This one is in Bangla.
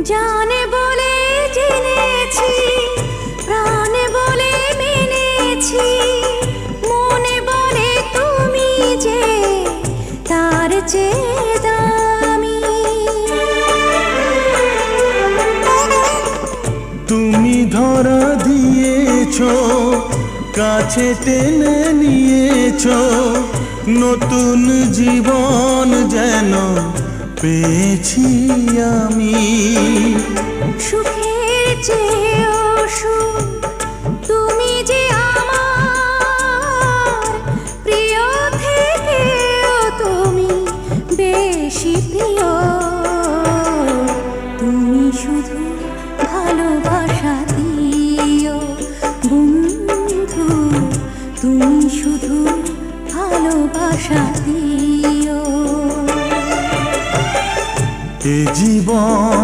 জানে বলে জেনেছি, প্রাণে বলে মেনেছি, মনে বলে তুমি যে তার চেয়ে দামি। তুমি ধরা দিয়েছো, কাছে টেনে নিয়েছো, নতুন জীবন যেন পেয়েছি আমি। সুখের চেয়েও সুখ তুমি যে আমার, প্রিয় থেকেও তুমি বেশি প্রিয়। তুমি শুধু ভালোবাসা দিও বন্ধু, তুমি শুধু ভালোবাসা দিও। এ জীবন